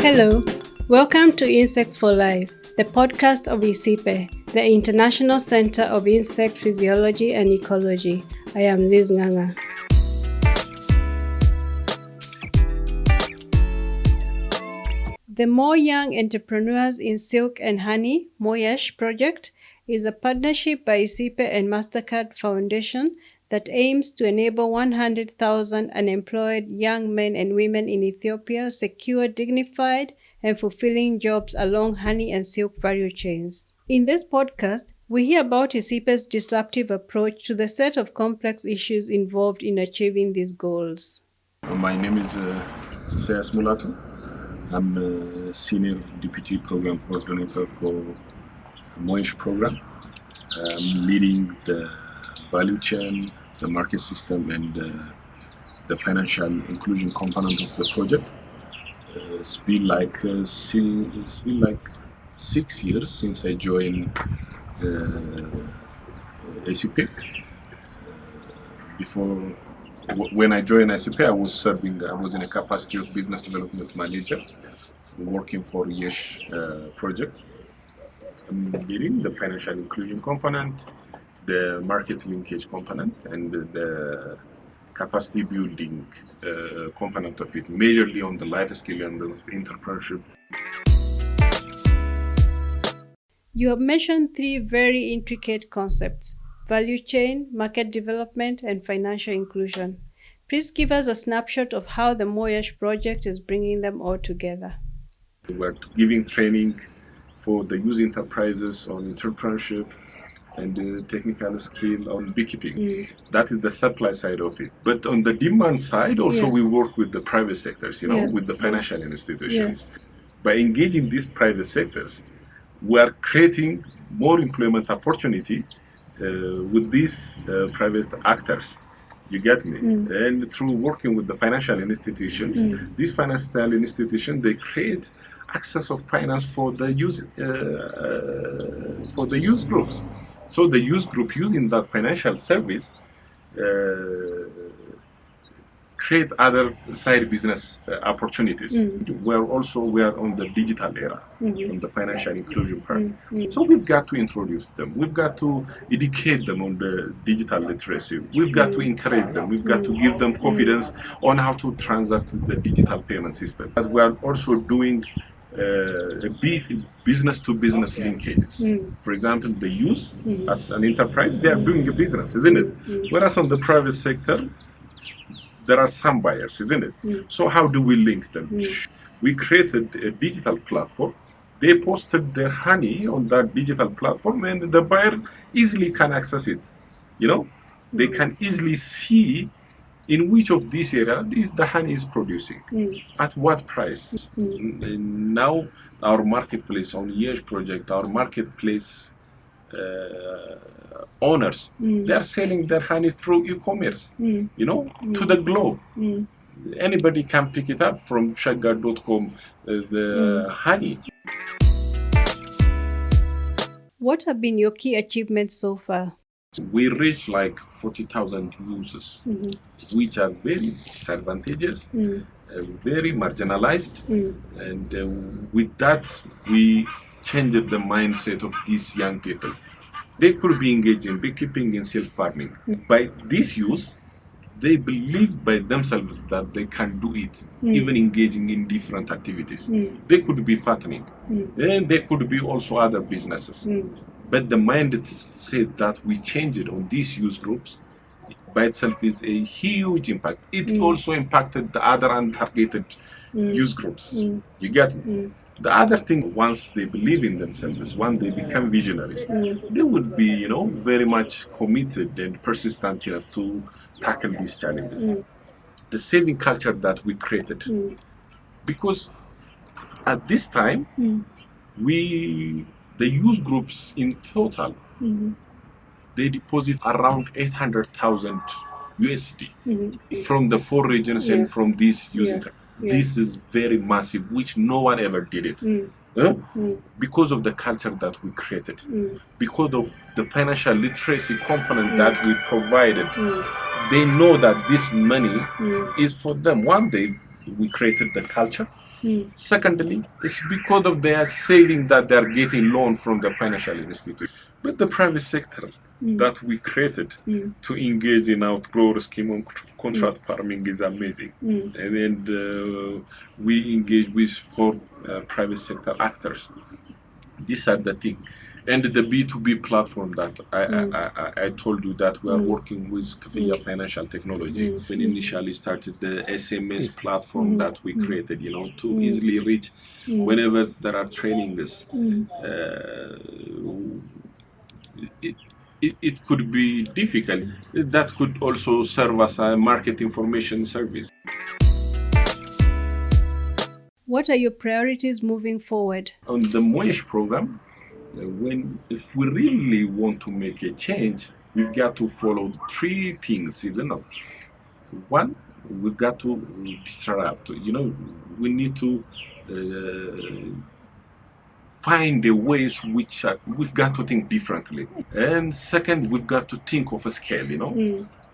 Hello, welcome to Insects for Life, the podcast of ICIPE, the International Center of Insect Physiology and Ecology. I am Liz Nganga. The More Young Entrepreneurs in Silk and Honey, MOYESH project is a partnership by ICIPE and MasterCard Foundation that aims to enable 100,000 unemployed young men and women in Ethiopia secure dignified and fulfilling jobs along honey and silk value chains. In this podcast, we hear about ICIPE's disruptive approach to the set of complex issues involved in achieving these goals. My name is Isaias Mulatu. I'm a Senior Deputy Program Coordinator for MOYESH program. I'm leading the value chain, the market system, and the financial inclusion component of the project. It's been like 6 years since I joined ICIPE. When I joined ICIPE, I was in a capacity of business development manager, working for MOYESH project. I'm leading the financial inclusion component, the market linkage component, and the capacity building component of it, majorly on the life skill and the entrepreneurship. You have mentioned three very intricate concepts: value chain, market development, and financial inclusion. Please give us a snapshot of how the MOYESH project is bringing them all together. We're giving training for the youth enterprises on entrepreneurship and the technical skill on beekeeping. That is the supply side of it. But on the demand side, also we work with the private sectors, with the financial institutions. By engaging these private sectors, we are creating more employment opportunity with these private actors. You get me? And through working with the financial institutions, these financial institutions, they create access of finance for the youth groups. So the youth group using that financial service create other side business opportunities. We are on the digital era, on the financial inclusion part. So we've got to introduce them. We've got to educate them on the digital literacy. We've got to encourage them. We've got to give them confidence on how to transact with the digital payment system. But we are also doing business-to-business linkages. For example, the youth, as an enterprise, they are doing a business, isn't it? Whereas on the private sector, there are some buyers, isn't it? So how do we link them? We created a digital platform. They posted their honey on that digital platform, and the buyer easily can access it. They can easily see in which of these areas the honey is producing, at what price. And now our marketplace on MOYESH project, our marketplace owners, they are selling their honey through e-commerce, to the globe. Anybody can pick it up from shaggar.com, the honey. What have been your key achievements so far? We reach like 40,000 users, which are very disadvantageous, very marginalized, and with that we changed the mindset of these young people. They could be engaged in beekeeping and silk farming. By this use, they believe by themselves that they can do it, even engaging in different activities. They could be fattening, and they could be also other businesses. But the mindset that we changed on these youth groups by itself is a huge impact. It also impacted the other untargeted youth groups. You get me? The other thing, once they believe in themselves, once they become visionaries, they would be, very much committed and persistent enough to tackle these challenges. The saving culture that we created, because at this time, the youth groups in total, they deposit around 800,000 USD from the 4 regions and from these youth. This is very massive, which no one ever did it. Because of the culture that we created, because of the financial literacy component that we provided. They know that this money is for them. One day we created the culture, Secondly, it's because of their saving that they are getting loan from the financial institution. But the private sector that we created to engage in outgrower scheme on contract farming is amazing. And we engage with 4 private sector actors. These are the things. And the B2B platform that I told you that we are working with via financial technology. When initially started the SMS platform that we created, to easily reach whenever there are trainings. It could be difficult. That could also serve as a market information service. What are your priorities moving forward? On the MOYESH program, if we really want to make a change, we've got to follow 3 things, isn't it? One, we've got to disrupt. We need to find the ways which we've got to think differently. And second, we've got to think of a scale,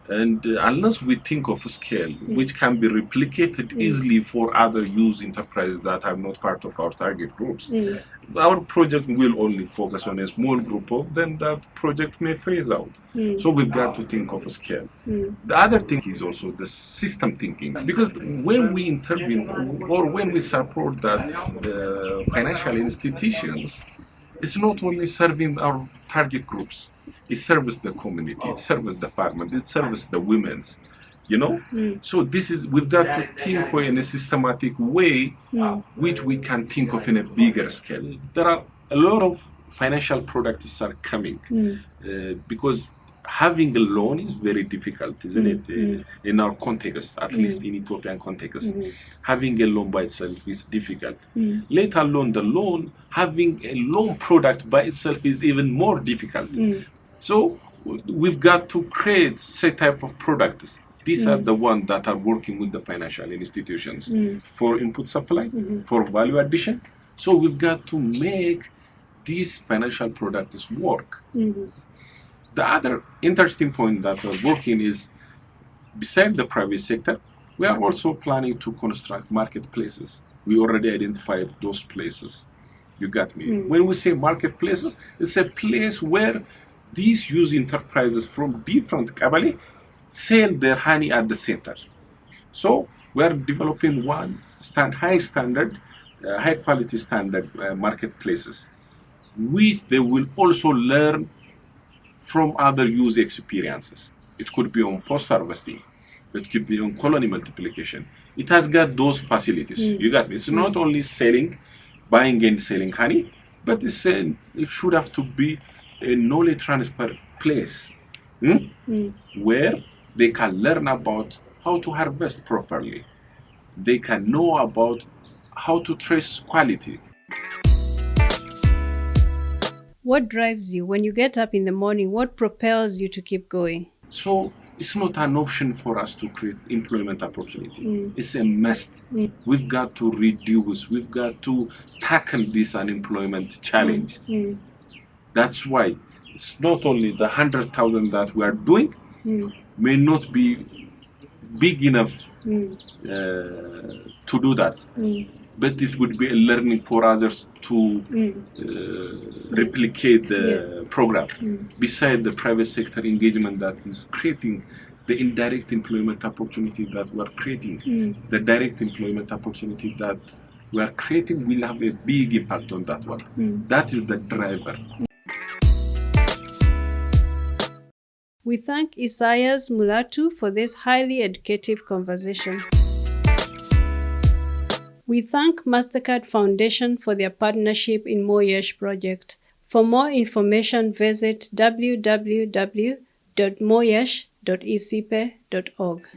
And unless we think of a scale which can be replicated easily for other youth enterprises that are not part of our target groups, our project will only focus on a small group of them. That project may phase out. So we've got to think of a scale. The other thing is also the system thinking, because when we intervene or when we support that financial institutions, it's not only serving our target groups. It serves the community, it serves the farmers, it serves the women, So we've got to think in a systematic way, which we can think of in a bigger scale. There are a lot of financial products are coming because having a loan is very difficult, isn't it? In our context, at least in Ethiopian context, having a loan by itself is difficult. Let alone the loan, having a loan product by itself is even more difficult. So we've got to create set type of products. These are the ones that are working with the financial institutions for input supply, for value addition. So we've got to make these financial products work. The other interesting point that we're working is, besides the private sector, we are also planning to construct marketplaces. We already identified those places. You got me? When we say marketplaces, it's a place where these youth enterprises from different Kabali sell their honey at the center. So we are developing one high quality standard marketplaces, which they will also learn from other youth experiences. It could be on post-harvesting, it could be on colony multiplication. It has got those facilities. You got me? It's not only buying and selling honey, but it should have to be a knowledge transfer place where they can learn about how to harvest properly. They can know about how to trace quality. What drives you? When you get up in the morning, what propels you to keep going? So it's not an option for us to create employment opportunity. It's a must. We've got to reduce, we've got to tackle this unemployment challenge. That's why it's not only the 100,000 that we are doing may not be big enough to do that, but it would be a learning for others to replicate the program. Besides the private sector engagement that is creating the indirect employment opportunity that we are creating, the direct employment opportunity that we are creating will have a big impact on that one. That is the driver. We thank Isaias Mulatu for this highly educative conversation. We thank MasterCard Foundation for their partnership in MOYESH project. For more information, visit www.moyesh.ecipe.org.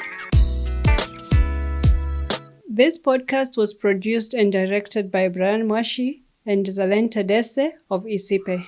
This podcast was produced and directed by Brian Mwashi and Zalenta Dese of Icipe.